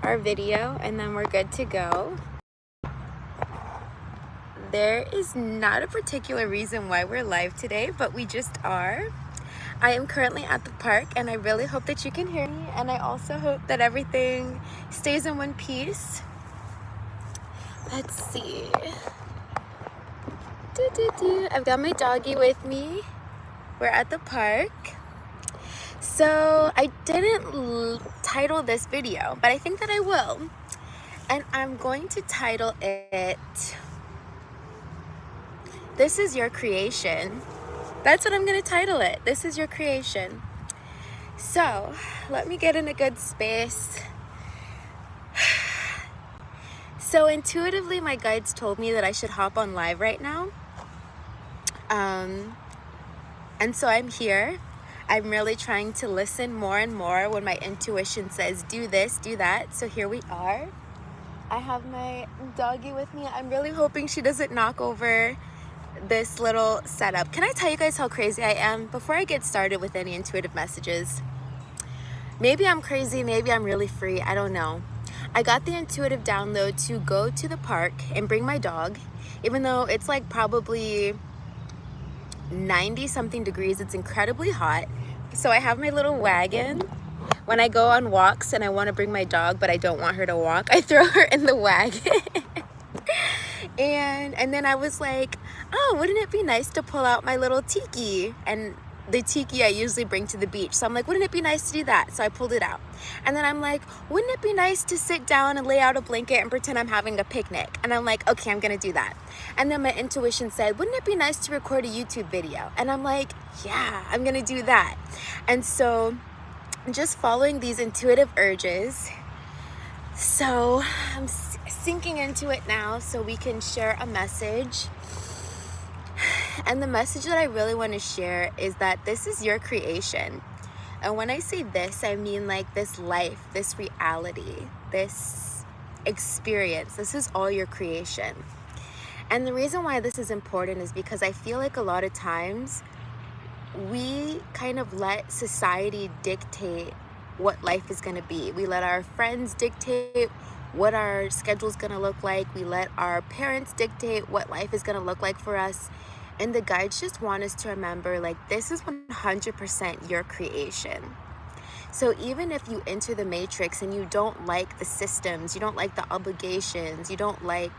our video and then we're good to go. There is not a particular reason why we're live today, but we just are. I am currently at the park and I really hope that you can hear me, and I also hope that everything stays in one piece. Let's see. I've got my doggy with me. We're at the park. So I didn't title this video, but I think that I will. And I'm going to title it, This is Your Creation. That's what I'm going to title it. This is your creation. So let me get in a good space. So intuitively, my guides told me that I should hop on live right now. And so I'm here. I'm really trying to listen more and more when my intuition says, do this, do that. So here we are. I have my doggy with me. I'm really hoping she doesn't knock over this little setup. Can I tell you guys how crazy I am before I get started with any intuitive messages? Maybe I'm crazy, maybe I'm really free, I don't know. I got the intuitive download to go to the park and bring my dog, even though it's like probably 90 something degrees. It's incredibly hot. So I have my little wagon. When I go on walks and I want to bring my dog but I don't want her to walk, I throw her in the wagon. and then I was like, oh, wouldn't it be nice to pull out my little tiki? And the tiki I usually bring to the beach. So I'm like, wouldn't it be nice to do that? So I pulled it out. And then I'm like, wouldn't it be nice to sit down and lay out a blanket and pretend I'm having a picnic? And I'm like, okay, I'm gonna do that. And then my intuition said, wouldn't it be nice to record a YouTube video? And I'm like, yeah, I'm gonna do that. And so I'm just following these intuitive urges. So I'm sinking into it now so we can share a message. And the message that I really want to share is that this is your creation. And when I say this, I mean like this life, this reality, this experience. This is all your creation. And the reason why this is important is because I feel like a lot of times we kind of let society dictate what life is going to be. We let our friends dictate what our schedule is going to look like. We let our parents dictate what life is going to look like for us. And the guides just want us to remember, like, this is 100% your creation. So even if you enter the matrix and you don't like the systems, you don't like the obligations, you don't like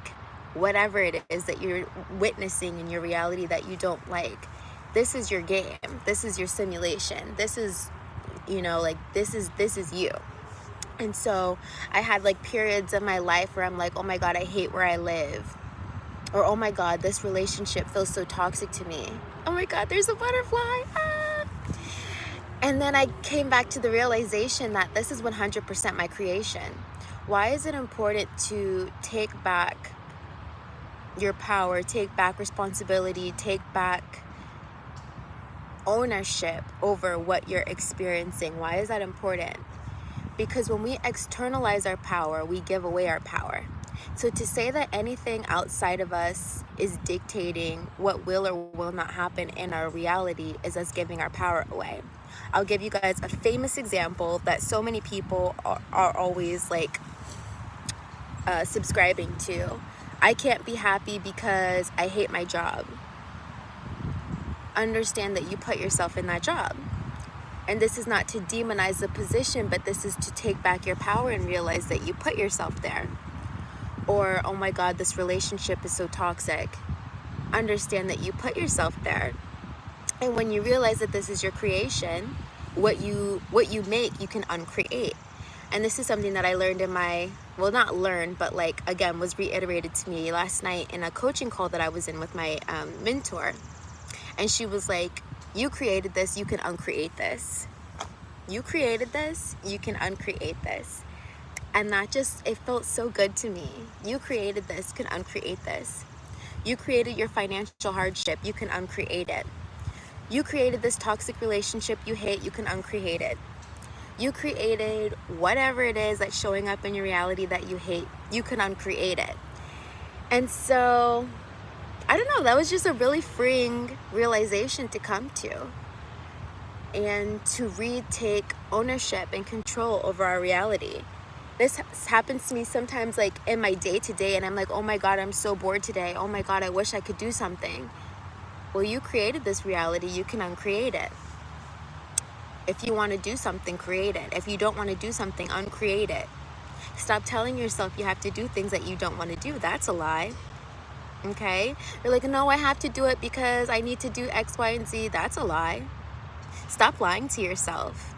whatever it is that you're witnessing in your reality that you don't like, this is your game. This is your simulation. This is, you know, like, this is you. And so I had like periods of my life where I'm like, oh my God, I hate where I live. Or, oh my God, this relationship feels so toxic to me. Oh my God, there's a butterfly. Ah. And then I came back to the realization that this is 100% my creation. Why is it important to take back your power, take back responsibility, take back ownership over what you're experiencing? Why is that important? Because when we externalize our power, we give away our power. So to say that anything outside of us is dictating what will or will not happen in our reality is us giving our power away. I'll give you guys a famous example that so many people are always like subscribing to. I can't be happy because I hate my job. Understand that you put yourself in that job. And this is not to demonize the position, but this is to take back your power and realize that you put yourself there. Or, oh my God, this relationship is so toxic. Understand that you put yourself there. And when you realize that this is your creation, what you make, you can uncreate. And this is something that I learned in my, well, not learned, but like, again, was reiterated to me last night in a coaching call that I was in with my mentor. And she was like, you created this, you can uncreate this. You created this, you can uncreate this. And that just, it felt so good to me. You created this, can uncreate this. You created your financial hardship, you can uncreate it. You created this toxic relationship you hate, you can uncreate it. You created whatever it is that's showing up in your reality that you hate, you can uncreate it. And so, I don't know, that was just a really freeing realization to come to. And to retake ownership and control over our reality. This happens to me sometimes, like in my day-to-day, and I'm like, oh my God, I'm so bored today. Oh my God, I wish I could do something. Well, you created this reality. You can uncreate it. If you want to do something, create it. If you don't want to do something, uncreate it. Stop telling yourself you have to do things that you don't want to do. That's a lie. Okay? You're like, no, I have to do it because I need to do X, Y, and Z. That's a lie. Stop lying to yourself.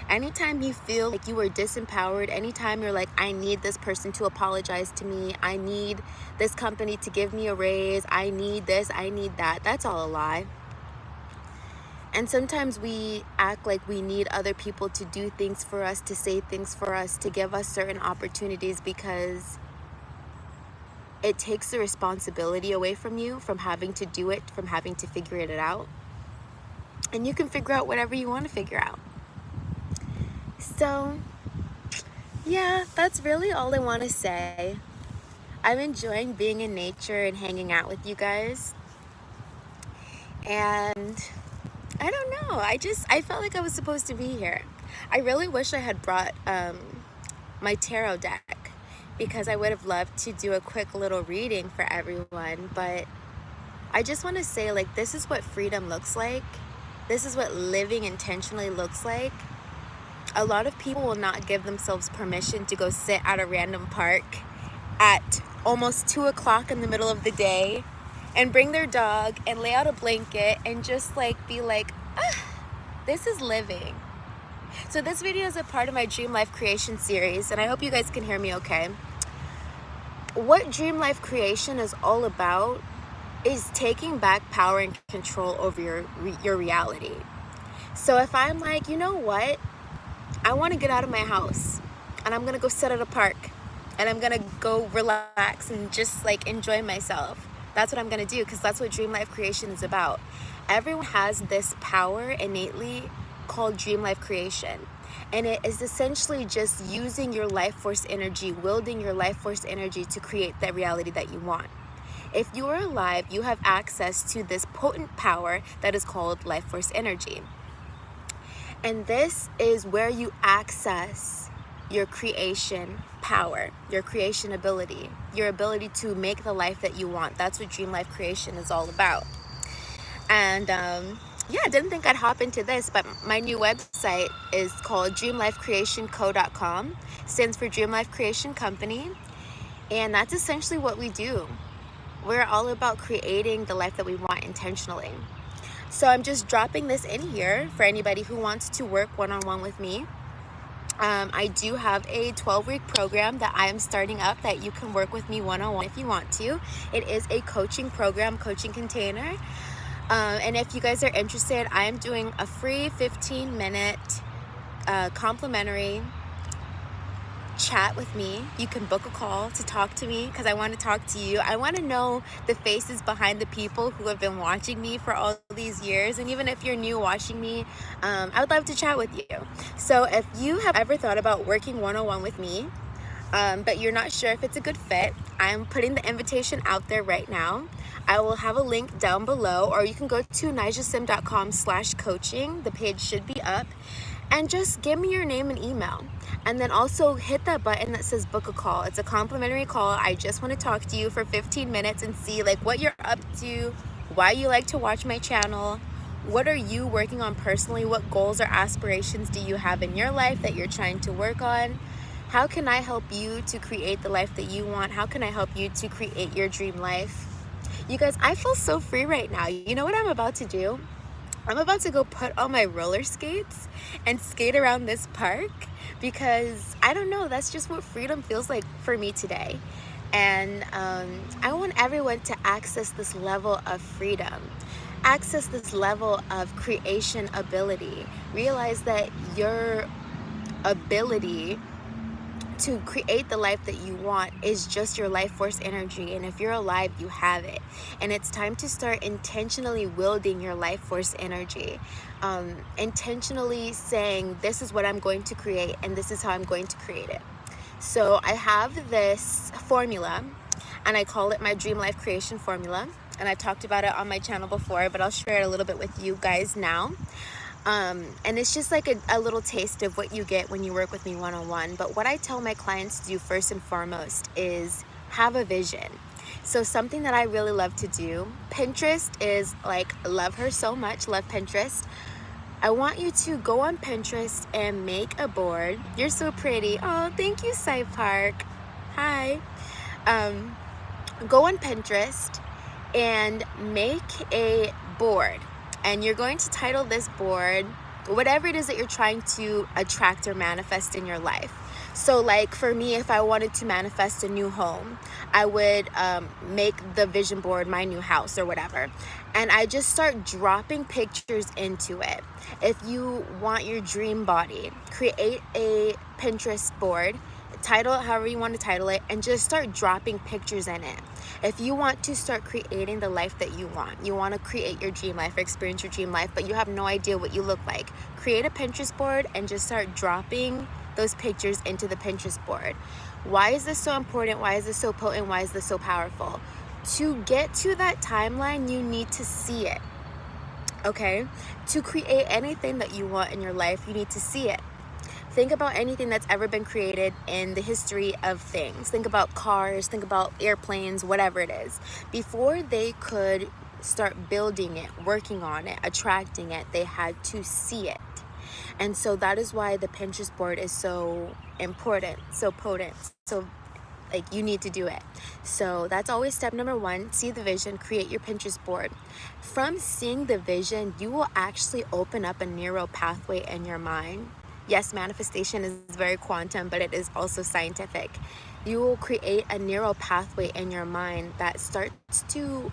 Anytime you feel like you are disempowered, anytime you're like, I need this person to apologize to me, I need this company to give me a raise, I need this, I need that, that's all a lie. And sometimes we act like we need other people to do things for us, to say things for us, to give us certain opportunities, because it takes the responsibility away from you, from having to do it, from having to figure it out. And you can figure out whatever you want to figure out. So, yeah, that's really all I want to say. I'm enjoying being in nature and hanging out with you guys. And I don't know, I felt like I was supposed to be here. I really wish I had brought my tarot deck, because I would have loved to do a quick little reading for everyone. But I just want to say, like, this is what freedom looks like. This is what living intentionally looks like. A lot of people will not give themselves permission to go sit at a random park at almost 2 o'clock in the middle of the day and bring their dog and lay out a blanket and just like be like, this is living. So this video is a part of my Dream Life Creation series, and I hope you guys can hear me okay. What Dream Life Creation is all about is taking back power and control over your reality. So if I'm like, you know what? I want to get out of my house and I'm going to go sit at a park and I'm going to go relax and just like enjoy myself. That's what I'm going to do, because that's what Dream Life Creation is about. Everyone has this power innately called Dream Life Creation. And it is essentially just using your life force energy, wielding your life force energy to create that reality that you want. If you are alive, you have access to this potent power that is called life force energy. And this is where you access your creation power, your creation ability, your ability to make the life that you want. That's what Dream Life Creation is all about. And yeah, I didn't think I'd hop into this, but my new website is called dreamlifecreationco.com. Stands for Dream Life Creation Company. And that's essentially what we do. We're all about creating the life that we want intentionally. So I'm just dropping this in here for anybody who wants to work one-on-one with me. I do have a 12-week program that I am starting up that you can work with me one-on-one if you want to. It is a coaching program, coaching container. And if you guys are interested, I am doing a free 15-minute complimentary chat with me. You can book a call to talk to me, because I want to talk to you. I want to know the faces behind the people who have been watching me for all these years. And even if you're new watching me, I would love to chat with you. So if you have ever thought about working one-on-one with me, but you're not sure if it's a good fit, I'm putting the invitation out there right now. I will have a link down below, or you can go to nijasim.com/coaching. The page should be up. And just give me your name and email. And then also hit that button that says book a call. It's a complimentary call. I just want to talk to you for 15 minutes and see like what you're up to, why you like to watch my channel, what are you working on personally, what goals or aspirations do you have in your life that you're trying to work on. How can I help you to create the life that you want? How can I help you to create your dream life? You guys, I feel so free right now. You know what I'm about to do? I'm about to go put on my roller skates and skate around this park, because I don't know, that's just what freedom feels like for me today. And I want everyone to access this level of freedom, access this level of creation ability, realize that your ability to create the life that you want is just your life force energy. And if you're alive, you have it. And it's time to start intentionally wielding your life force energy, intentionally saying, this is what I'm going to create and this is how I'm going to create it. So I have this formula and I call it my Dream Life Creation Formula. And I've talked about it on my channel before, but I'll share it a little bit with you guys now. And it's just like a little taste of what you get when you work with me one-on-one. But what I tell my clients to do first and foremost is have a vision. So something that I really love to do, Pinterest is like, love her so much, love Pinterest. I want you to go on Pinterest and make a board. You're so pretty. Oh, thank you, Cy Park. Hi. Go on Pinterest and make a board. And you're going to title this board whatever it is that you're trying to attract or manifest in your life. So like for me, if I wanted to manifest a new home, I would make the vision board my new house or whatever. And I just start dropping pictures into it. If you want your dream body, create a Pinterest board, title it however you want to title it, and just start dropping pictures in it. If you want to start creating the life that you want to create your dream life or experience your dream life, but you have no idea what you look like, create a Pinterest board and just start dropping those pictures into the Pinterest board. Why is this so important? Why is this so potent? Why is this so powerful? To get to that timeline, you need to see it, okay? To create anything that you want in your life, you need to see it. Think about anything that's ever been created in the history of things. Think about cars, think about airplanes, whatever it is. Before they could start building it, working on it, attracting it, they had to see it. And so that is why the Pinterest board is so important, so potent, so like you need to do it. So that's always step number one, see the vision, create your Pinterest board. From seeing the vision, you will actually open up a neural pathway in your mind. Yes, manifestation is very quantum, but it is also scientific. You will create a neural pathway in your mind that starts to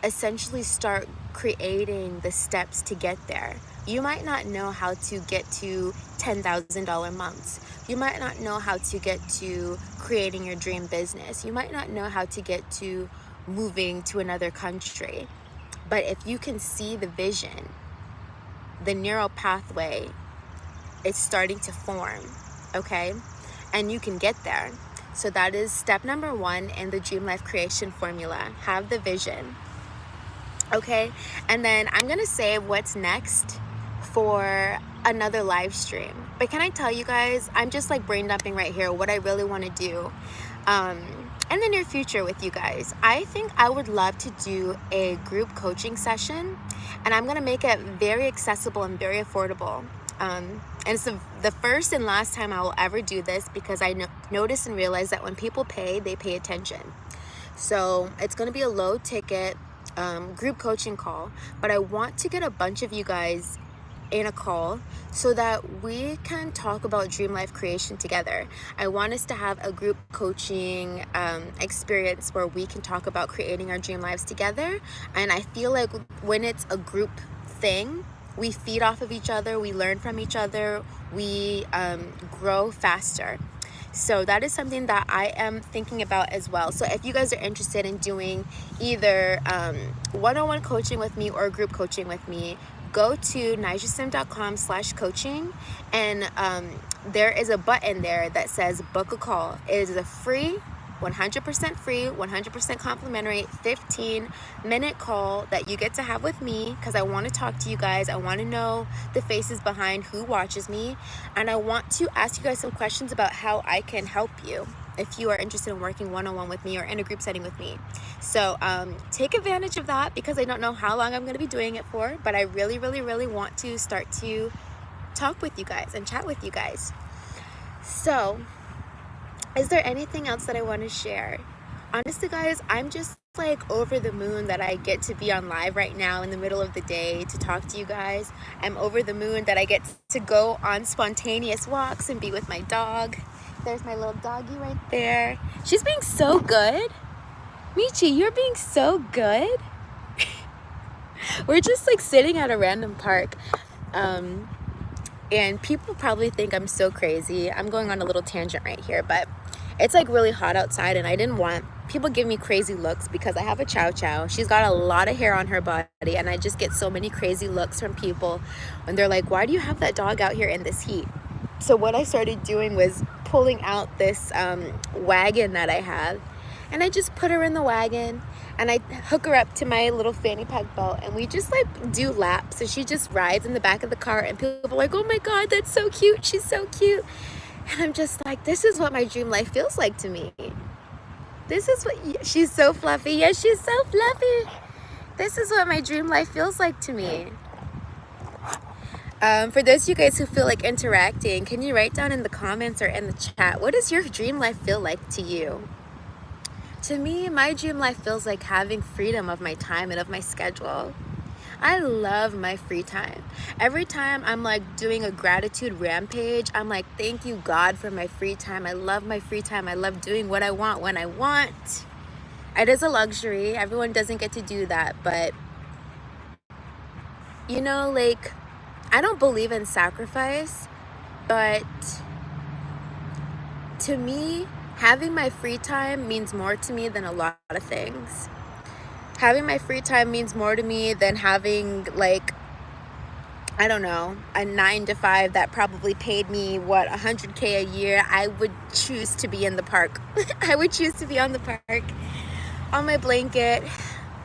essentially start creating the steps to get there. You might not know how to get to $10,000 months. You might not know how to get to creating your dream business. You might not know how to get to moving to another country. But if you can see the vision, the neural pathway is starting to form, okay? And you can get there. So that is step number one in the Dream Life Creation formula. Have the vision, okay? And then I'm gonna save what's next for another live stream. But can I tell you guys, I'm just like brain dumping right here what I really want to do in the near future with you guys. I think I would love to do a group coaching session, and I'm gonna make it very accessible and very affordable. And it's the first and last time I will ever do this, because I notice and realize that when people pay, they pay attention. So it's gonna be a low ticket group coaching call, but I want to get a bunch of you guys in a call so that we can talk about dream life creation together. I want us to have a group coaching experience where we can talk about creating our dream lives together. And I feel like when it's a group thing, we feed off of each other, we learn from each other, we grow faster. So that is something that I am thinking about as well. So if you guys are interested in doing either one-on-one coaching with me or group coaching with me, go to nijasim.com/coaching, and there is a button there that says book a call. It is a free, 100% free, 100% complimentary 15-minute call that you get to have with me, because I want to talk to you guys. I want to know the faces behind who watches me, and I want to ask you guys some questions about how I can help you if you are interested in working one-on-one with me or in a group setting with me. So take advantage of that, because I don't know how long I'm going to be doing it for, but I really, really, really want to start to talk with you guys and chat with you guys. So is there anything else that I want to share? Honestly, guys, I'm just like over the moon that I get to be on live right now in the middle of the day to talk to you guys. I'm over the moon that I get to go on spontaneous walks and be with my dog. There's my little doggy right there. She's being so good. Michi, you're being so good. We're just like sitting at a random park. And people probably think I'm so crazy. I'm going on a little tangent right here, but it's like really hot outside, and I didn't want people give me crazy looks because I have a chow chow. She's got a lot of hair on her body, and I just get so many crazy looks from people when they're like, why do you have that dog out here in this heat? So what I started doing was pulling out this wagon that I have And I just put her in the wagon and I hook her up to my little fanny pack belt and we just like do laps. So she just rides in the back of the car and people are like, oh my God, that's so cute. She's so cute. And I'm just like, this is what my dream life feels like to me. This is what, she's so fluffy. Yes, she's so fluffy. This is what my dream life feels like to me. For those of you guys who feel like interacting, can you write down in the comments or in the chat, what does your dream life feel like to you? To me, my dream life feels like having freedom of my time and of my schedule. I love my free time. Every time I'm like doing a gratitude rampage, I'm like, thank you, God, for my free time. I love my free time. I love doing what I want when I want. It is a luxury. Everyone doesn't get to do that. But, you know, like, I don't believe in sacrifice. But to me, having my free time means more to me than a lot of things. Having my free time means more to me than having, like, I don't know, a 9-to-5 that probably paid me, what, $100K a year. I would choose to be in the park. I would choose to be on the park, on my blanket,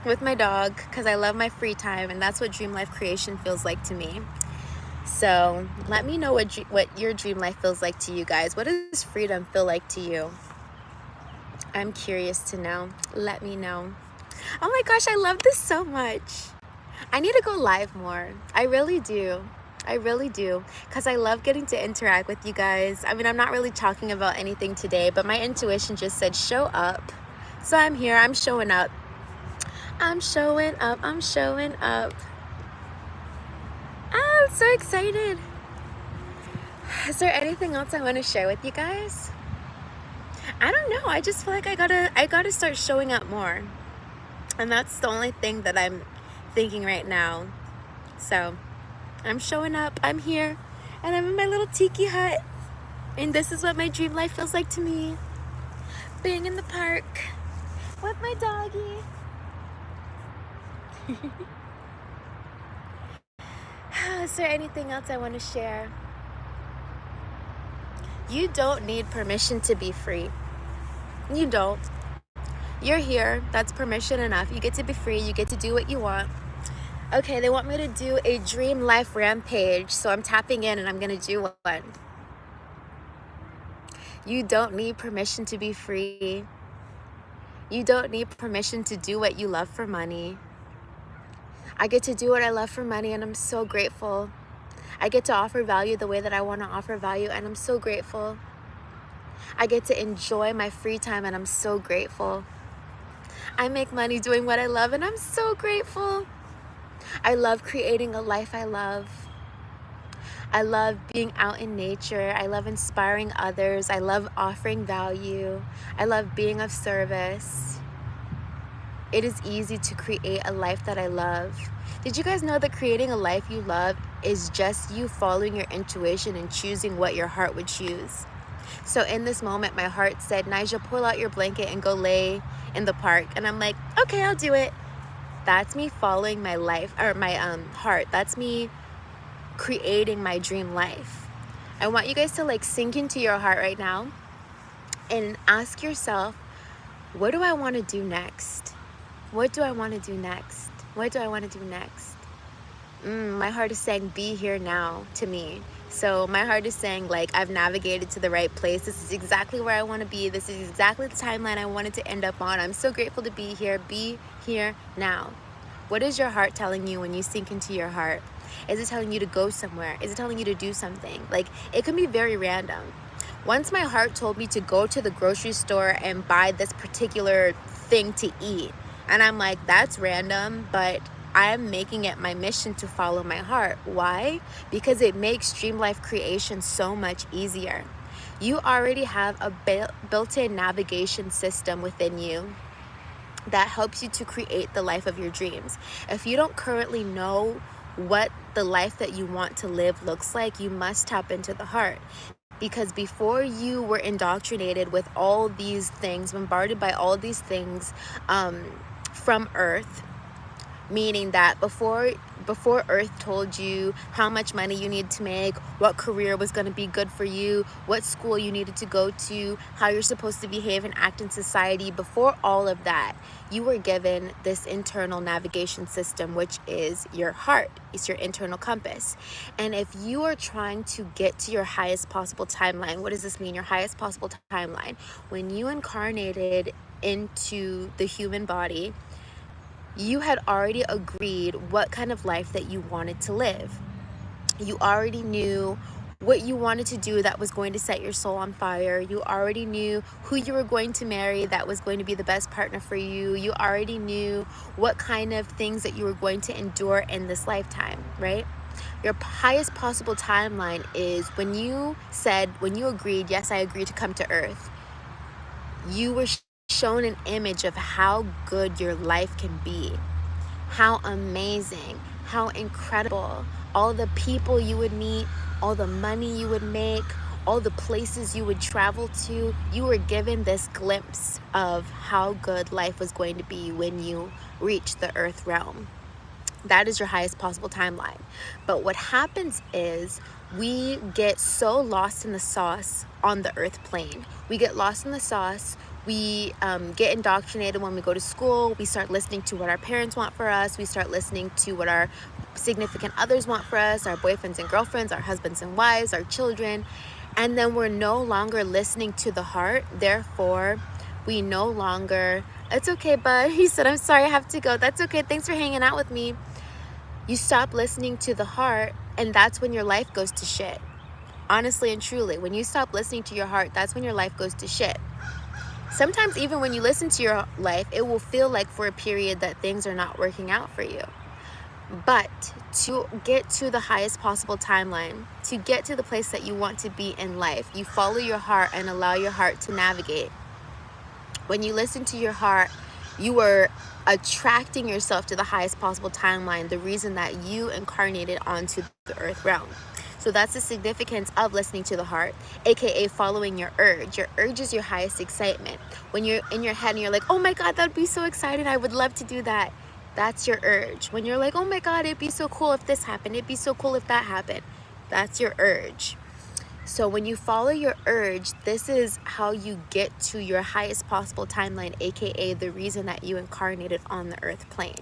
with my dog, because I love my free time, and that's what dream life creation feels like to me. So let me know what your dream life feels like to you guys. What does freedom feel like to you? I'm curious to know. Let me know. Oh my gosh, I love this so much. I need to go live more. I really do. I really do. Because I love getting to interact with you guys. I mean, I'm not really talking about anything today, but my intuition just said show up. So I'm here. I'm showing up. I'm showing up. I'm showing up. Oh, I'm so excited. Is there anything else I want to share with you guys? I don't know. I just feel like I gotta start showing up more. And that's the only thing that I'm thinking right now. So I'm showing up, I'm here, and I'm in my little tiki hut. And this is what my dream life feels like to me. Being in the park with my doggy. Is there anything else I want to share? You don't need permission to be free. You don't. You're here. That's permission enough. You get to be free. You get to do what you want. Okay, they want me to do a dream life rampage, so I'm tapping in and I'm going to do one. You don't need permission to be free. You don't need permission to do what you love for money. I get to do what I love for money, and I'm so grateful. I get to offer value the way that I want to offer value, and I'm so grateful. I get to enjoy my free time, and I'm so grateful. I make money doing what I love, and I'm so grateful. I love creating a life I love. I love being out in nature. I love inspiring others. I love offering value. I love being of service. It is easy to create a life that I love. Did you guys know that creating a life you love is just you following your intuition and choosing what your heart would choose? So in this moment, my heart said, Nija, pull out your blanket and go lay in the park. And I'm like, okay, I'll do it. That's me following my life, or my heart. That's me creating my dream life. I want you guys to like sink into your heart right now and ask yourself, what do I want to do next? What do I want to do next? What do I want to do next? My heart is saying, be here now to me. So my heart is saying, like, I've navigated to the right place. This is exactly where I want to be. This is exactly the timeline I wanted to end up on. I'm so grateful to be here. Be here now. What is your heart telling you when you sink into your heart? Is it telling you to go somewhere? Is it telling you to do something? Like, it can be very random. Once my heart told me to go to the grocery store and buy this particular thing to eat. And I'm like, that's random, but I'm making it my mission to follow my heart. Why? Because it makes dream life creation so much easier. You already have a built-in navigation system within you that helps you to create the life of your dreams. If you don't currently know what the life that you want to live looks like, you must tap into the heart. Because before you were indoctrinated with all these things, bombarded by all these things from earth, meaning that before Earth told you how much money you needed to make, what career was going to be good for you, what school you needed to go to, how you're supposed to behave and act in society, before all of that, you were given this internal navigation system, which is your heart. It's your internal compass. And if you are trying to get to your highest possible timeline, what does this mean? Your highest possible timeline. When you incarnated into the human body, you had already agreed what kind of life that you wanted to live. You already knew what you wanted to do that was going to set your soul on fire. You already knew who you were going to marry that was going to be the best partner for you. You already knew what kind of things that you were going to endure in this lifetime, right? Your highest possible timeline is when you agreed, yes, I agree to come to Earth. You were shown an image of how good your life can be, how amazing, how incredible, all the people you would meet, all the money you would make, all the places you would travel to. You were given this glimpse of how good life was going to be when you reach the Earth realm. That is your highest possible timeline. But what happens is we get so lost in the sauce on the Earth plane. We get lost in the sauce. We get indoctrinated when we go to school. We start listening to what our parents want for us. We start listening to what our significant others want for us, our boyfriends and girlfriends, our husbands and wives, our children. And then we're no longer listening to the heart. Therefore, we no longer, it's okay, bud. He said, I'm sorry, I have to go. That's okay. Thanks for hanging out with me. You stop listening to the heart, and that's when your life goes to shit. Honestly and truly, when you stop listening to your heart, that's when your life goes to shit. Sometimes even when you listen to your life, it will feel like for a period that things are not working out for you. But to get to the highest possible timeline, to get to the place that you want to be in life, you follow your heart and allow your heart to navigate. When you listen to your heart, you are attracting yourself to the highest possible timeline, the reason that you incarnated onto the Earth realm. So that's the significance of listening to the heart, aka following your urge. Your urge is your highest excitement. When you're in your head and you're like, oh my God, that'd be so exciting, I would love to do that. That's your urge. When you're like, oh my God, it'd be so cool if this happened, it'd be so cool if that happened. That's your urge. So when you follow your urge, this is how you get to your highest possible timeline, aka the reason that you incarnated on the Earth plane.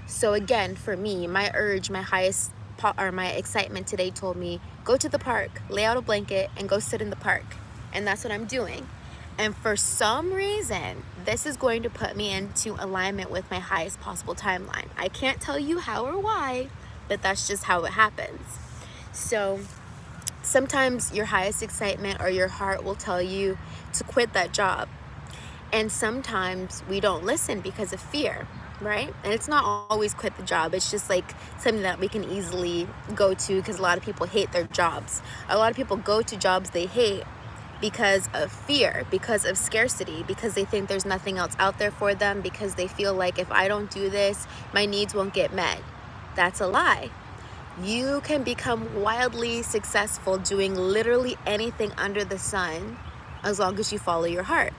So again, for me, my urge, my excitement today told me, go to the park, lay out a blanket, and go sit in the park. And that's what I'm doing. And for some reason, this is going to put me into alignment with my highest possible timeline. I can't tell you how or why, but that's just how it happens. So sometimes your highest excitement or your heart will tell you to quit that job. And sometimes we don't listen because of fear, right? And it's not always quit the job. It's just like something that we can easily go to because a lot of people hate their jobs. A lot of people go to jobs they hate because of fear, because of scarcity, because they think there's nothing else out there for them, because they feel like if I don't do this, my needs won't get met. That's a lie. You can become wildly successful doing literally anything under the sun as long as you follow your heart.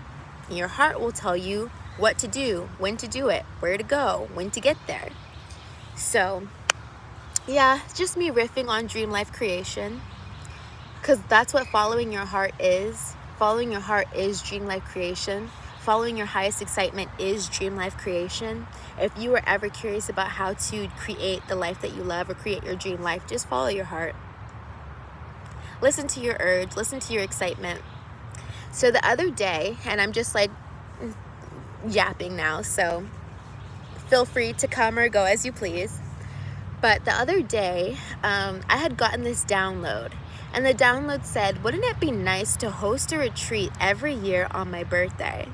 And your heart will tell you what to do, when to do it, where to go, when to get there. So yeah, just me riffing on dream life creation, because that's what following your heart is. Following your heart is dream life creation. Following your highest excitement is dream life creation. If you were ever curious about how to create the life that you love or create your dream life, just follow your heart. Listen to your urge, listen to your excitement. So the other day, and I'm just like yapping now, so feel free to come or go as you please. But the other day, I had gotten this download. And the download said, wouldn't it be nice to host a retreat every year on my birthday?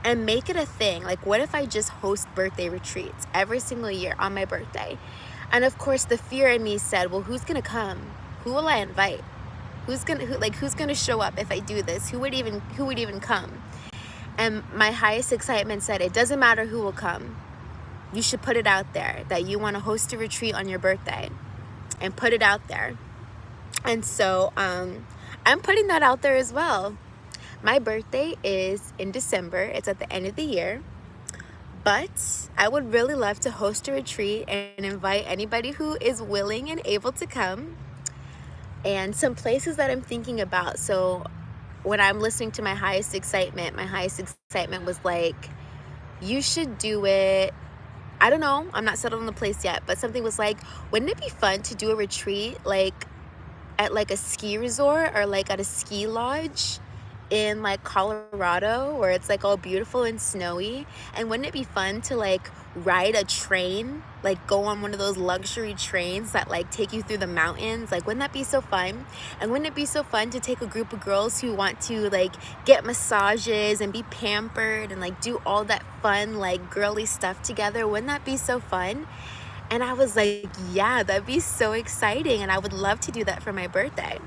And make it a thing. Like, what if I just host birthday retreats every single year on my birthday? And of course, the fear in me said, well, who's gonna come? Who will I invite? Who's gonna show up if I do this? Who would even come? And my highest excitement said, it doesn't matter who will come. You should put it out there that you want to host a retreat on your birthday, and put it out there. And so I'm putting that out there as well. My birthday is in December. It's at the end of the year. But I would really love to host a retreat and invite anybody who is willing and able to come. And some places that I'm thinking about. So when I'm listening to my highest excitement was like, you should do it. I don't know, I'm not settled on the place yet, but something was like, wouldn't it be fun to do a retreat like at like a ski resort or like at a ski lodge in like Colorado where it's like all beautiful and snowy? And wouldn't it be fun to like ride a train, like go on one of those luxury trains that like take you through the mountains? Like, wouldn't that be so fun? And wouldn't it be so fun to take a group of girls who want to like get massages and be pampered and like do all that fun like girly stuff together? Wouldn't that be so fun? And I was like, yeah, that'd be so exciting, and I would love to do that for my birthday.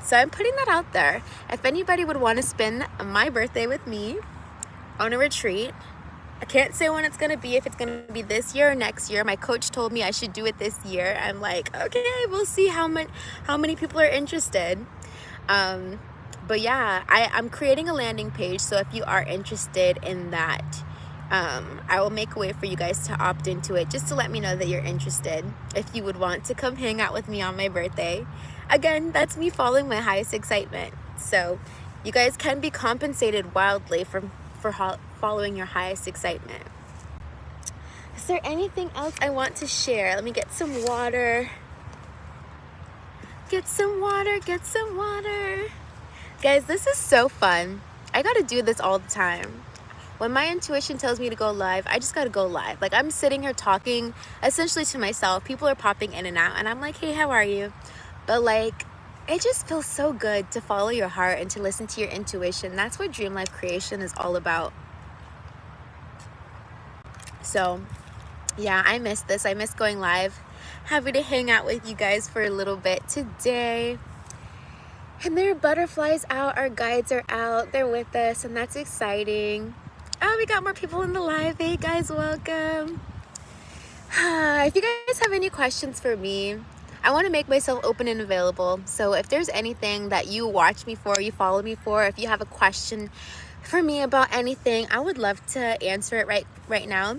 So I'm putting that out there. If anybody would want to spend my birthday with me on a retreat, I can't say when it's going to be, if it's going to be this year or next year. My coach told me I should do it this year. I'm like, okay, we'll see how many people are interested. But yeah, I'm creating a landing page. So if you are interested in that, I will make a way for you guys to opt into it, just to let me know that you're interested if you would want to come hang out with me on my birthday. Again, that's me following my highest excitement. So you guys can be compensated wildly for following your highest excitement. Is there anything else I want to share? Let me get some water. Get some water. Guys, this is so fun. I gotta do this all the time. When my intuition tells me to go live, I just gotta go live. Like, I'm sitting here talking essentially to myself. People are popping in and out, and I'm like, hey, how are you? But like, it just feels so good to follow your heart and to listen to your intuition. That's what Dream Life Creation is all about. So yeah, I miss this. I miss going live. Happy to hang out with you guys for a little bit today. And there are butterflies out. Our guides are out. They're with us, and that's exciting. Oh, we got more people in the live. Hey guys, welcome. If you guys have any questions for me, I want to make myself open and available. So if there's anything that you watch me for, you follow me for, if you have a question for me about anything, I would love to answer it right now.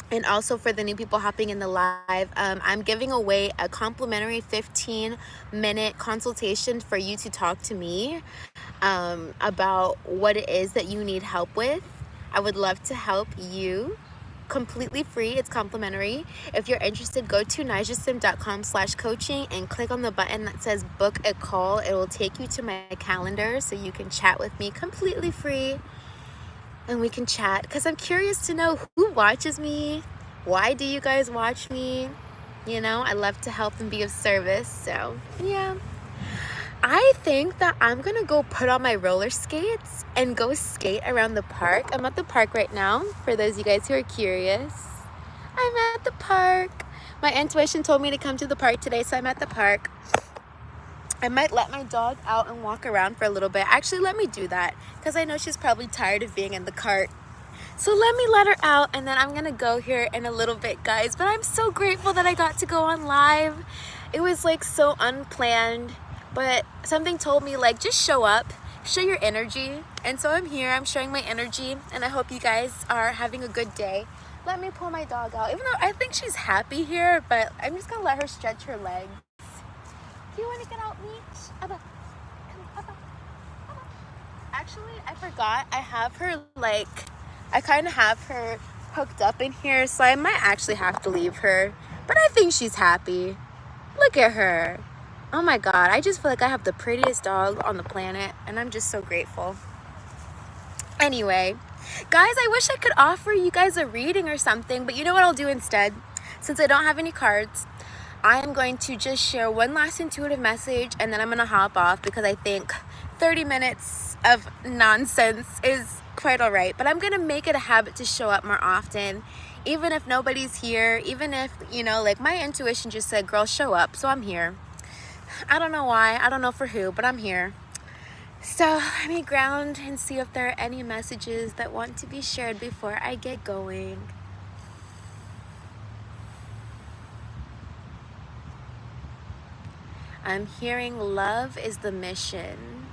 And also for the new people hopping in the live, I'm giving away a complimentary 15-minute consultation for you to talk to me about what it is that you need help with. I would love to help you. Completely free. It's complimentary. If you're interested, go to nijasim.com/coaching and click on the button that says book a call. It will take you to my calendar so you can chat with me completely free, and we can chat, because I'm curious to know who watches me. Why do you guys watch me? You know, I love to help and be of service. So yeah, I think that I'm gonna go put on my roller skates and go skate around the park. I'm at the park right now, for those of you guys who are curious. I'm at the park. My intuition told me to come to the park today, so I'm at the park. I might let my dog out and walk around for a little bit. Actually, let me do that, because I know she's probably tired of being in the cart. So let me let her out, and then I'm gonna go here in a little bit, guys. But I'm so grateful that I got to go on live. It was like so unplanned, but something told me like, just show up, show your energy. And so I'm here, I'm showing my energy, and I hope you guys are having a good day. Let me pull my dog out, even though I think she's happy here, but I'm just gonna let her stretch her legs. Do you want to get out, Meech? Abba. Come, Abba. Abba. Actually, I forgot. I have her I kind of have her hooked up in here, so I might actually have to leave her. But I think she's happy. Look at her. Oh my God, I just feel like I have the prettiest dog on the planet, and I'm just so grateful. Anyway, guys, I wish I could offer you guys a reading or something, but you know what I'll do instead? Since I don't have any cards, I am going to just share one last intuitive message, and then I'm gonna hop off, because I think 30 minutes of nonsense is quite all right. But I'm gonna make it a habit to show up more often, even if nobody's here, even if, you know, like my intuition just said, girl, show up. So I'm here. I don't know why, I don't know for who, but I'm here. So let me ground and see if there are any messages that want to be shared before I get going. I'm hearing love is the mission.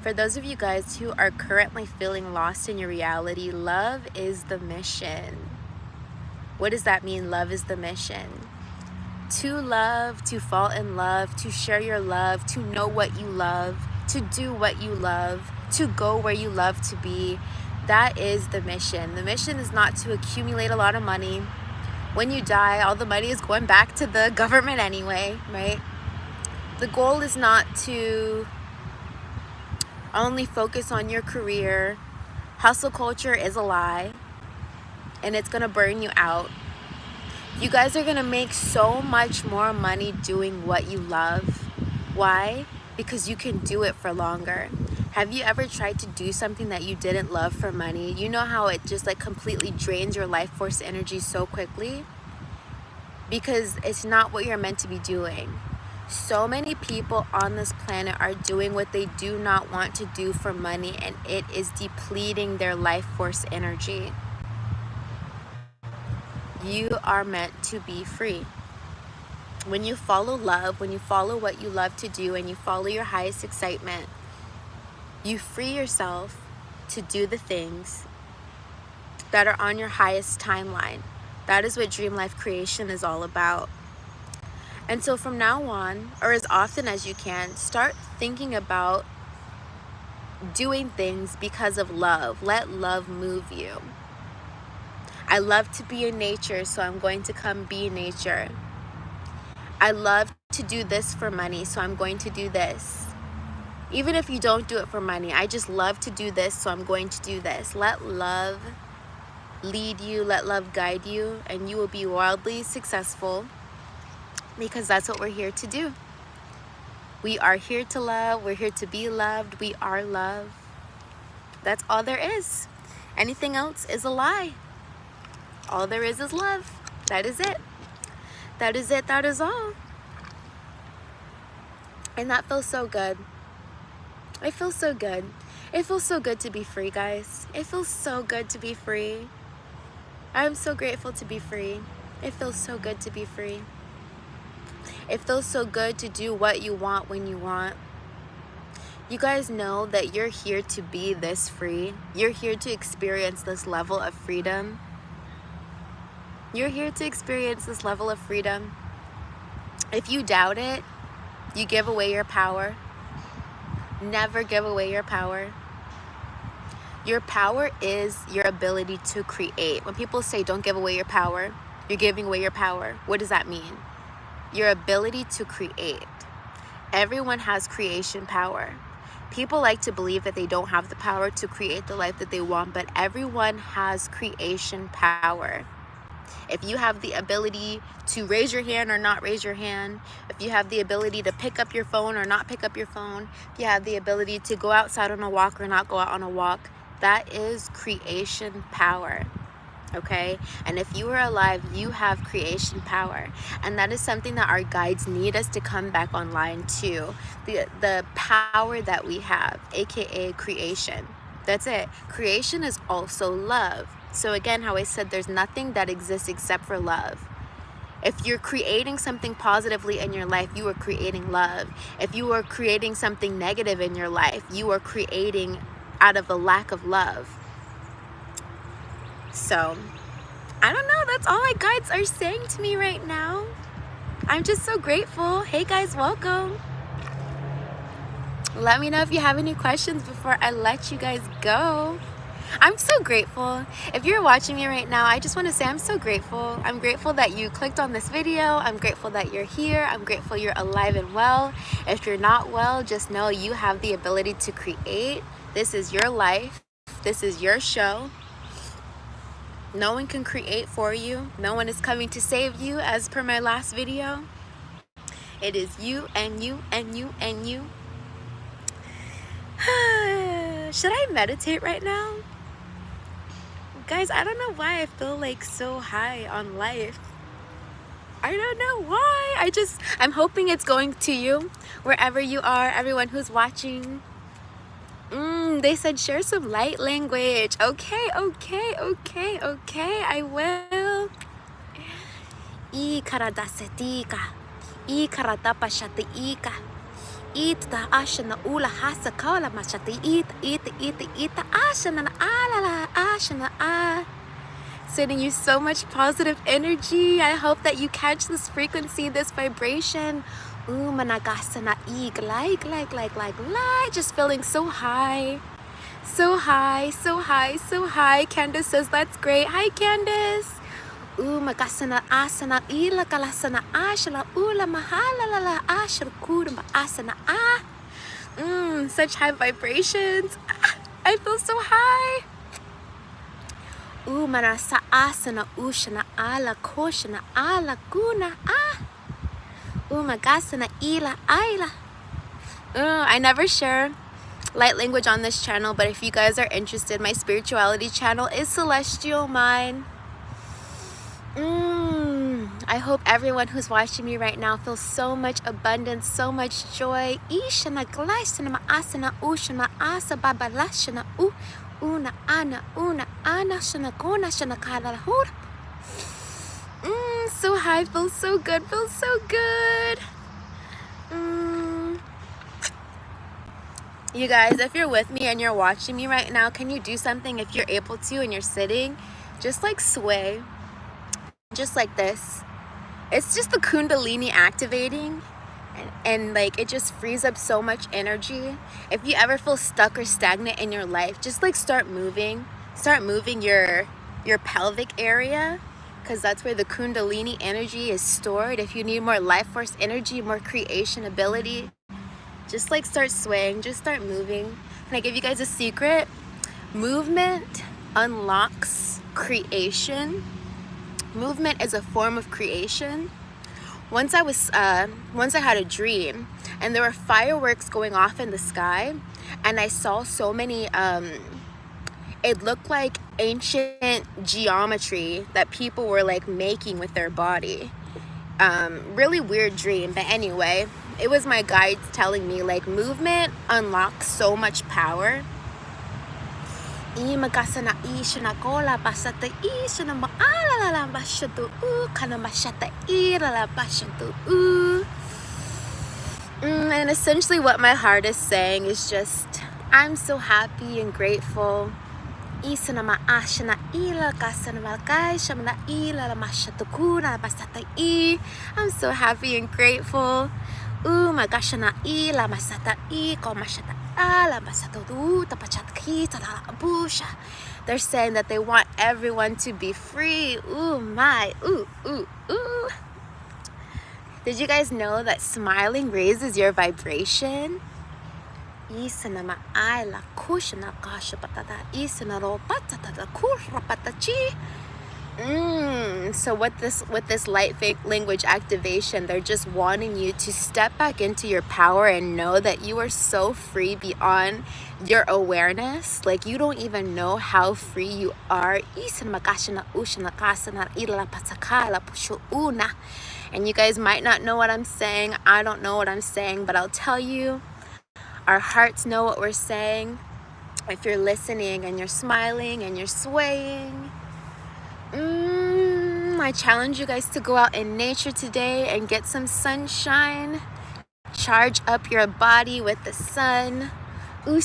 For those of you guys who are currently feeling lost in your reality, love is the mission. What does that mean? Love is the mission. To love, to fall in love, to share your love, to know what you love, to do what you love, to go where you love to be. That is the mission. The mission is not to accumulate a lot of money. When you die, all the money is going back to the government anyway, right? The goal is not to only focus on your career. Hustle culture is a lie, and it's gonna burn you out. You guys are gonna make so much more money doing what you love. Why? Because you can do it for longer. Have you ever tried to do something that you didn't love for money? You know how it just like completely drains your life force energy so quickly? Because it's not what you're meant to be doing. So many people on this planet are doing what they do not want to do for money, and it is depleting their life force energy. You are meant to be free. When you follow love, when you follow what you love to do, and you follow your highest excitement, you free yourself to do the things that are on your highest timeline. That is what dream life creation is all about. And so from now on, or as often as you can, start thinking about doing things because of love. Let love move you. I love to be in nature, so I'm going to come be in nature. I love to do this for money, so I'm going to do this. Even if you don't do it for money, I just love to do this, so I'm going to do this. Let love lead you, let love guide you, and you will be wildly successful, because that's what we're here to do. We are here to love, we're here to be loved, we are love. That's all there is. Anything else is a lie. All there is love. That is it. That is it, that is all. And that feels so good. It feels so good. It feels so good to be free, guys. It feels so good to be free. I'm so grateful to be free. It feels so good to be free. It feels so good to do what you want when you want. You guys know that you're here to be this free. You're here to experience this level of freedom. You're here to experience this level of freedom. If you doubt it, you give away your power. Never give away your power. Your power is your ability to create. When people say don't give away your power, you're giving away your power. What does that mean? Your ability to create. Everyone has creation power. People like to believe that they don't have the power to create the life that they want, but everyone has creation power. If you have the ability to raise your hand or not raise your hand, if you have the ability to pick up your phone or not pick up your phone, if you have the ability to go outside on a walk or not go out on a walk, that is creation power. Okay? And if you are alive, you have creation power. And that is something that our guides need us to come back online to. The power that we have, aka creation. That's it. Creation is also love. So again, how I said there's nothing that exists except for love. If you're creating something positively in your life, you are creating love. If you are creating something negative in your life, you are creating out of a lack of love. So, I don't know, that's all my guides are saying to me right now. I'm just so grateful. Hey guys, welcome. Let me know if you have any questions before I let you guys go. I'm so grateful. If you're watching me right now, I just want to say I'm so grateful. I'm grateful that you clicked on this video. I'm grateful that you're here. I'm grateful you're alive and well. If you're not well, just know you have the ability to create. This is your life. This is your show. No one can create for you. No one is coming to save you, as per my last video. It is you and you and you and you. Should I meditate right now? Guys, I don't know why I feel like so high on life. I don't know why. I'm hoping it's going to you, wherever you are, everyone who's watching. They said share some light language. Okay, I will. I karadasetika. I karadapashatika. ita ashana ula hasa kola machata ita ashana alala ashana ah. Sending you so much positive energy. I hope that you catch this frequency, this vibration. Ooh, managasana like. Just feeling so high. So high, so high, so high. Candace says that's great. Hi, Candace. Ooh, magasana asana ila kalasana ashala ula mahala ashal kurma asana ah. Such high vibrations. I feel so high. Manasa asana ushana ala koshana ala guna ah. Magasana ila aila. I never share light language on this channel, but if you guys are interested, my spirituality channel is Celestial Mind. I hope everyone who's watching me right now feels so much abundance, so much joy. Ishana glaisana asana ushana asa babalashana una ana shana kona shana kala hur. So high, feels so good, feels so good. You guys, if you're with me and you're watching me right now, can you do something if you're able to and you're sitting? Just like sway, just like this. It's just the Kundalini activating, and like it just frees up so much energy. If you ever feel stuck or stagnant in your life, just like start moving your pelvic area, because that's where the Kundalini energy is stored. If you need more life force energy, more creation ability, just like start swaying, just start moving. Can I give you guys a secret? Movement unlocks creation. Movement is a form of creation. Once I had a dream and there were fireworks going off in the sky, and I saw so many, it looked like ancient geometry that people were like making with their body. Really weird dream, but anyway, it was my guides telling me like movement unlocks so much power. And essentially what my heart is saying is just, I'm so happy and grateful. I'm so happy and grateful. They're saying that they want everyone to be free. Did you guys know that smiling raises your vibration? So with this light language activation, they're just wanting you to step back into your power and know that you are so free beyond your awareness. Like you don't even know how free you are. And you guys might not know what I'm saying. I don't know what I'm saying, but I'll tell you, our hearts know what we're saying. If you're listening and you're smiling and you're swaying, I challenge you guys to go out in nature today and get some sunshine. Charge up your body with the sun. Feels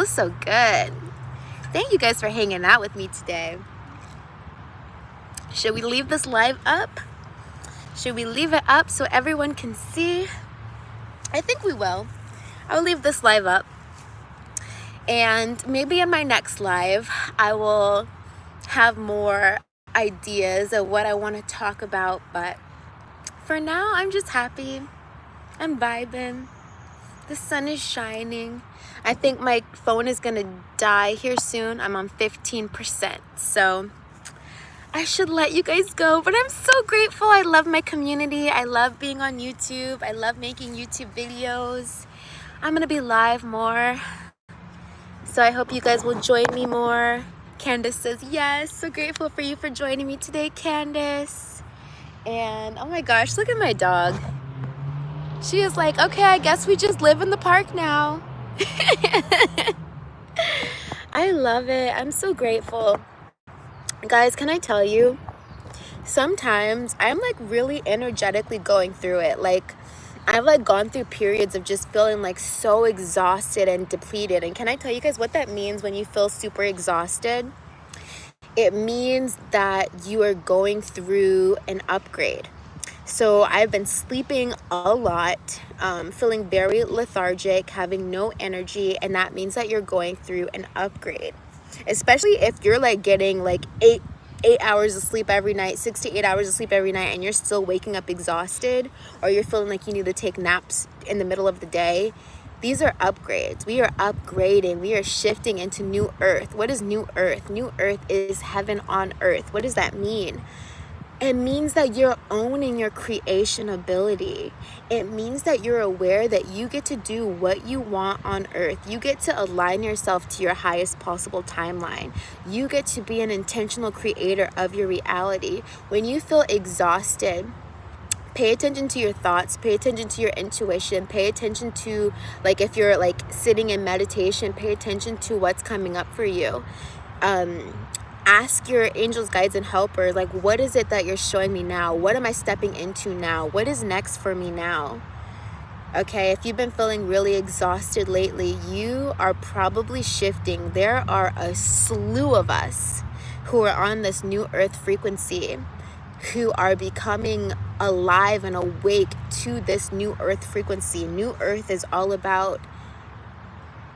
so good. Thank you guys for hanging out with me today. Should we leave this live up? Should we leave it up so everyone can see? I think we will. I'll leave this live up. And maybe in my next live, I will have more ideas of what I want to talk about. But for now, I'm just happy. I'm vibing. The sun is shining. I think my phone is going to die here soon. I'm on 15%. So I should let you guys go, but I'm so grateful. I love my community. I love being on YouTube. I love making YouTube videos. I'm gonna be live more, so I hope you guys will join me more. Candace says yes. So grateful for you for joining me today, Candace. And oh my gosh, look at my dog. She is like, okay, I guess we just live in the park now. I love it. I'm so grateful. Guys, can I tell you, sometimes I'm like really energetically going through it. Like, I've like gone through periods of just feeling like so exhausted and depleted. And can I tell you guys what that means when you feel super exhausted? It means that you are going through an upgrade. So I've been sleeping a lot, feeling very lethargic, having no energy, and that means that you're going through an upgrade. Especially if you're like getting like eight hours of sleep every night, 6 to 8 hours of sleep every night, and you're still waking up exhausted, or you're feeling like you need to take naps in the middle of the day. These are upgrades. We are upgrading. We are shifting into new earth. What is new earth? New earth is heaven on earth. What does that mean? It means that you're owning your creation ability. It means that you're aware that you get to do what you want on earth. You get to align yourself to your highest possible timeline. You get to be an intentional creator of your reality. When you feel exhausted, pay attention to your thoughts, pay attention to your intuition, pay attention to, like, if you're like sitting in meditation, pay attention to what's coming up for you. Ask your angels, guides, and helpers, like, what is it that you're showing me now? What am I stepping into now? What is next for me now? Okay, if you've been feeling really exhausted lately, you are probably shifting. There are a slew of us who are on this new earth frequency, who are becoming alive and awake to this new earth frequency. New earth is all about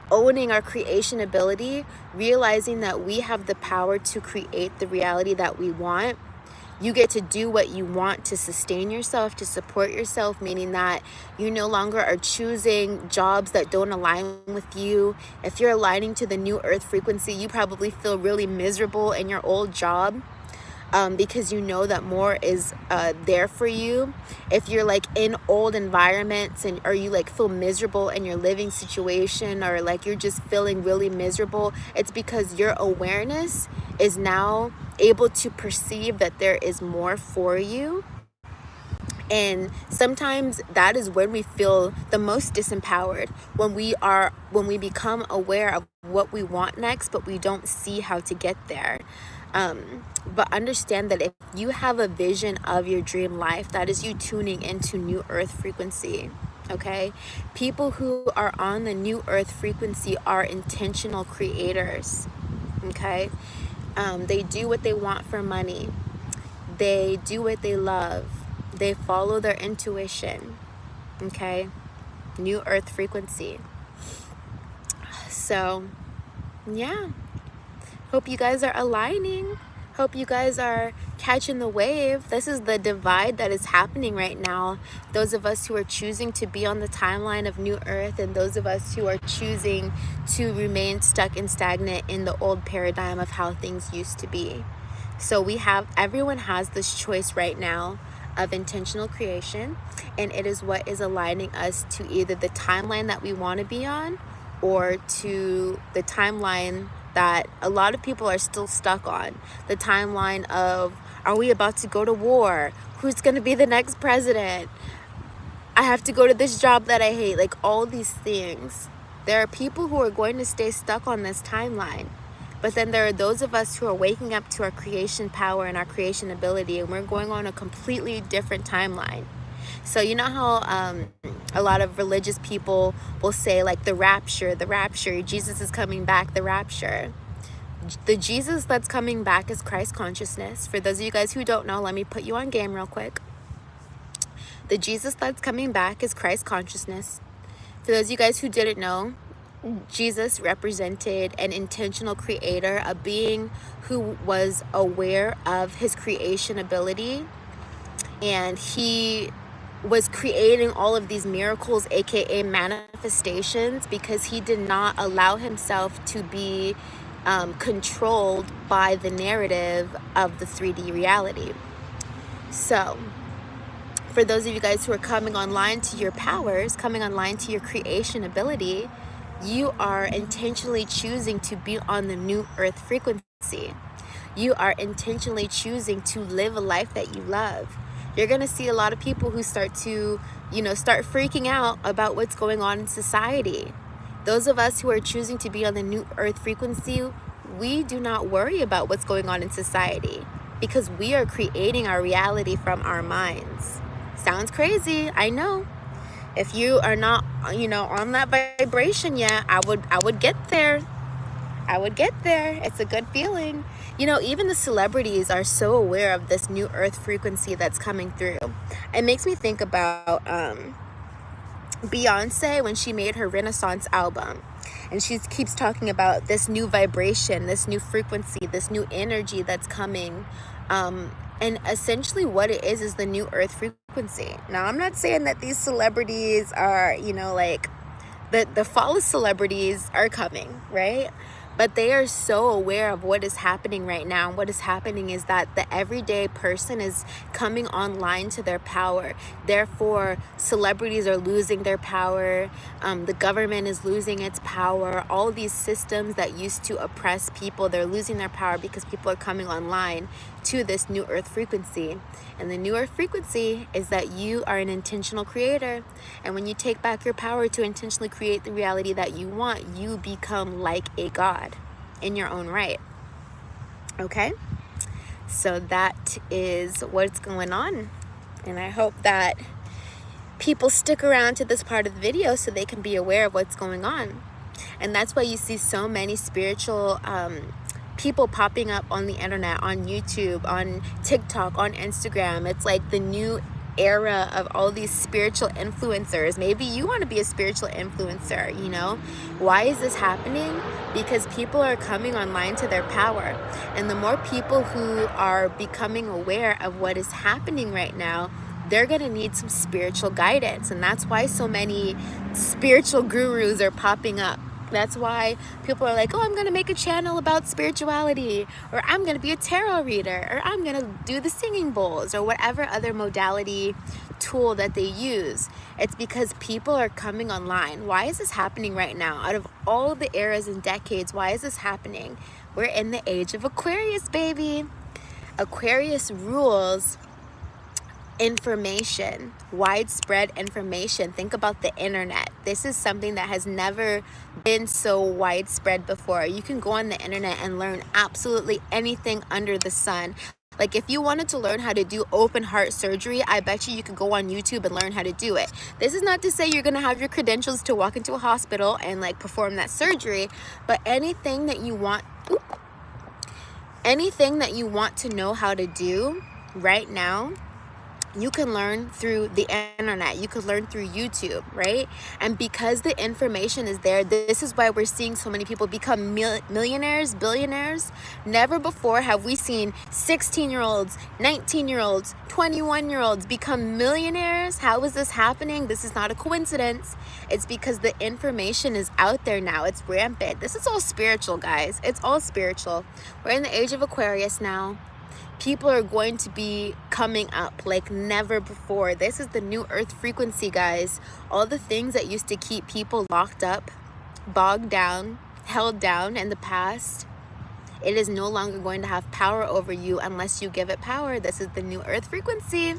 owning our creation ability, realizing that we have the power to create the reality that we want. You get to do what you want to sustain yourself, to support yourself, meaning that you no longer are choosing jobs that don't align with you. If you're aligning to the new earth frequency, you probably feel really miserable in your old job. Because you know that more is there for you. If you're like in old environments or you like feel miserable in your living situation, or like you're just feeling really miserable, it's because your awareness is now able to perceive that there is more for you. And sometimes that is when we feel the most disempowered, when we become aware of what we want next, but we don't see how to get there. But understand that if you have a vision of your dream life, that is you tuning into new earth frequency. Okay, people who are on the new earth frequency are intentional creators. Okay, they do what they want for money. They do what they love. They follow their intuition. Okay, new earth frequency. So yeah, hope you guys are aligning. Hope you guys are catching the wave. This is the divide that is happening right now. Those of us who are choosing to be on the timeline of new earth, and those of us who are choosing to remain stuck and stagnant in the old paradigm of how things used to be. So everyone has this choice right now of intentional creation, and it is what is aligning us to either the timeline that we want to be on, or to the timeline that a lot of people are still stuck on. The timeline of, are we about to go to war? Who's going to be the next president? I have to go to this job that I hate. Like, all these things. There are people who are going to stay stuck on this timeline. But then there are those of us who are waking up to our creation power and our creation ability, and we're going on a completely different timeline. So you know how a lot of religious people will say, like, the rapture, Jesus is coming back, the rapture. The Jesus that's coming back is Christ consciousness. For those of you guys who don't know, let me put you on game real quick. The Jesus that's coming back is Christ consciousness. For those of you guys who didn't know, Jesus represented an intentional creator, a being who was aware of his creation ability, and he was creating all of these miracles, aka manifestations, because he did not allow himself to be controlled by the narrative of the 3D reality. So for those of you guys who are coming online to your powers, coming online to your creation ability, you are intentionally choosing to be on the new earth frequency. You are intentionally choosing to live a life that you love. You're going to see a lot of people who start freaking out about what's going on in society. Those of us who are choosing to be on the new earth frequency, we do not worry about what's going on in society because we are creating our reality from our minds. Sounds crazy, I know. If you are not, on that vibration yet, I would get there. I would get there. It's a good feeling. Even the celebrities are so aware of this new earth frequency that's coming through. It makes me think about Beyonce when she made her Renaissance album. And she keeps talking about this new vibration, this new frequency, this new energy that's coming. And essentially what it is the new earth frequency. Now, I'm not saying that these celebrities are, like the false celebrities are coming, right? But they are so aware of what is happening right now. What is happening is that the everyday person is coming online to their power. Therefore, celebrities are losing their power. The government is losing its power. All these systems that used to oppress people, they're losing their power because people are coming online to this new earth frequency. And the new earth frequency is that you are an intentional creator. And when you take back your power to intentionally create the reality that you want, you become like a god in your own right. Okay? So that is what's going on. And I hope that people stick around to this part of the video so they can be aware of what's going on. And that's why you see so many spiritual people popping up on the internet, on YouTube, on TikTok, on Instagram. It's like the new era of all these spiritual influencers. Maybe you want to be a spiritual influencer, Why is this happening? Because people are coming online to their power. And the more people who are becoming aware of what is happening right now, they're going to need some spiritual guidance. And that's why so many spiritual gurus are popping up. That's why people are like, oh, I'm going to make a channel about spirituality, or I'm going to be a tarot reader, or I'm going to do the singing bowls, or whatever other modality tool that they use. It's because people are coming online. Why is this happening right now? Out of all the eras and decades, why is this happening? We're in the age of Aquarius, baby. Aquarius rules information, widespread information. Think about the internet. This is something that has never been so widespread before. You can go on the internet and learn absolutely anything under the sun. Like if you wanted to learn how to do open heart surgery, I bet you could go on YouTube and learn how to do it. This is not to say you're going to have your credentials to walk into a hospital and perform that surgery, but anything that you want to know how to do right now, you can learn through the internet. You could learn through YouTube, right? And because the information is there, this is why we're seeing so many people become millionaires, billionaires. Never before have we seen 16-year-olds, 19-year-olds, 21-year-olds become millionaires. How is this happening? This is not a coincidence. It's because the information is out there now. It's rampant. This is all spiritual, guys. It's all spiritual. We're in the age of Aquarius now. People are going to be coming up like never before. This is the new earth frequency, guys. All the things that used to keep people locked up, bogged down, held down in the past, it is no longer going to have power over you unless you give it power. This is the new earth frequency.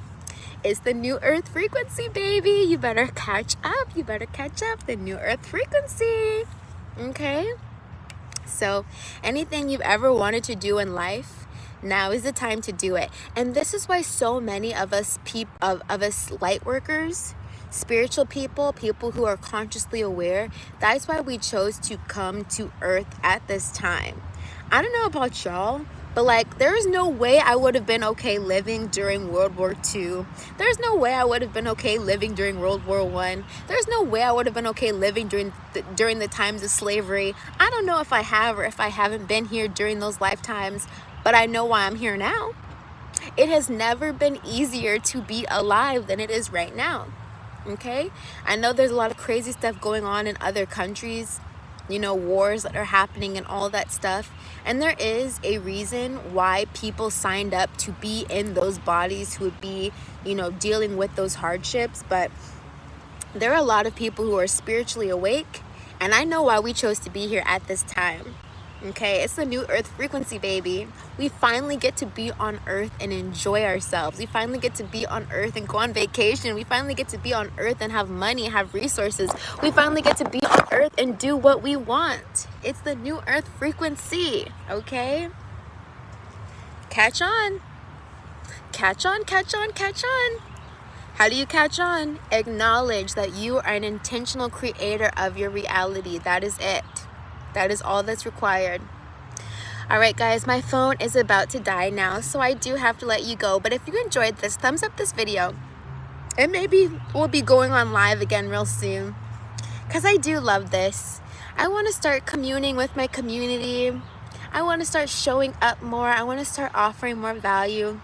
It's the new earth frequency, baby. You better catch up. You better catch up. The new earth frequency. Okay? So anything you've ever wanted to do in life, now is the time to do it. And this is why so many of us light workers, spiritual people who are consciously aware, that's why we chose to come to earth at this time. I don't know about y'all, but there is no way I would have been okay living during World War II. There's no way I would have been okay living during World War I. There's no way I would have been okay living during the times of slavery. I don't know if I have or if I haven't been here during those lifetimes, but I know why I'm here now. It has never been easier to be alive than it is right now. Okay? I know there's a lot of crazy stuff going on in other countries, wars that are happening and all that stuff. And there is a reason why people signed up to be in those bodies who would be, dealing with those hardships. But there are a lot of people who are spiritually awake. And I know why we chose to be here at this time. Okay, it's the new earth frequency, baby. We finally get to be on earth and enjoy ourselves. We finally get to be on earth and go on vacation. We finally get to be on earth and have money, have resources. We finally get to be on earth and do what we want. It's the new earth frequency, okay? Catch on. Catch on, catch on, catch on. How do you catch on? Acknowledge that you are an intentional creator of your reality. That is it. That is all that's required. All right, guys, my phone is about to die now, so I do have to let you go. But if you enjoyed this, thumbs up this video. And maybe we'll be going on live again real soon, because I do love this. I want to start communing with my community. I want to start showing up more. I want to start offering more value.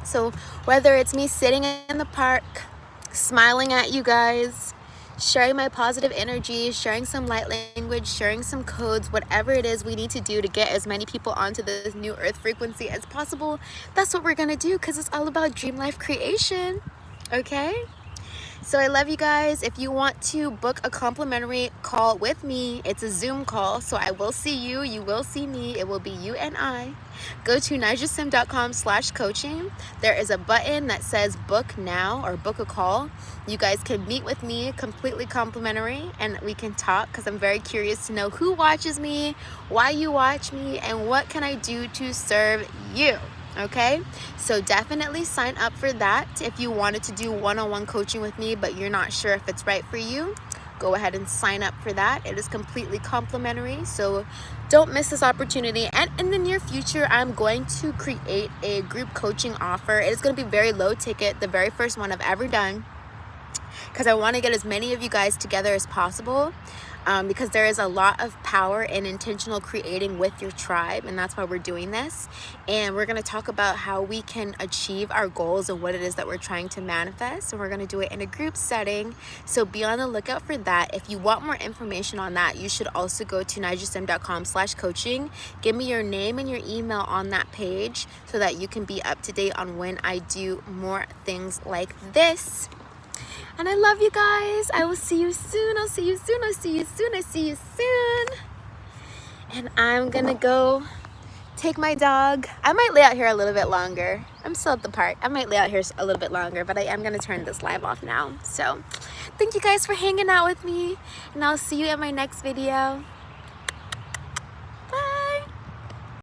So whether it's me sitting in the park, smiling at you guys, sharing my positive energy, sharing some light language, sharing some codes, whatever it is we need to do to get as many people onto this new earth frequency as possible, that's what we're gonna do, because it's all about dream life creation, okay? So I love you guys. If you want to book a complimentary call with me, it's a Zoom call, so I will see you, you will see me, it will be you and I. Go to nijasim.com/coaching. There is a button that says book now or book a call. You guys can meet with me completely complimentary and we can talk, because I'm very curious to know who watches me, why you watch me, and what can I do to serve you. Okay, so definitely sign up for that. If you wanted to do one-on-one coaching with me but you're not sure if it's right for you, go ahead and sign up for that. It is completely complimentary, so don't miss this opportunity. And in the near future, I'm going to create a group coaching offer. It is going to be very low ticket, the very first one I've ever done, because I want to get as many of you guys together as possible. Because there is a lot of power in intentional creating with your tribe, and that's why we're doing this. And we're going to talk about how we can achieve our goals and what it is that we're trying to manifest, and we're going to do it in a group setting, so be on the lookout for that. If you want more information on that, you should also go to nijasim.com/coaching. Give me your name and your email on that page so that you can be up to date on when I do more things like this. And I love you guys. I will see you soon. I'll see you soon. I'll see you soon. I see you soon. And I'm gonna go take my dog. I might lay out here a little bit longer. I'm still at the park. I might lay out here a little bit longer, but I am gonna turn this live off now. So thank you guys for hanging out with me, and I'll see you in my next video.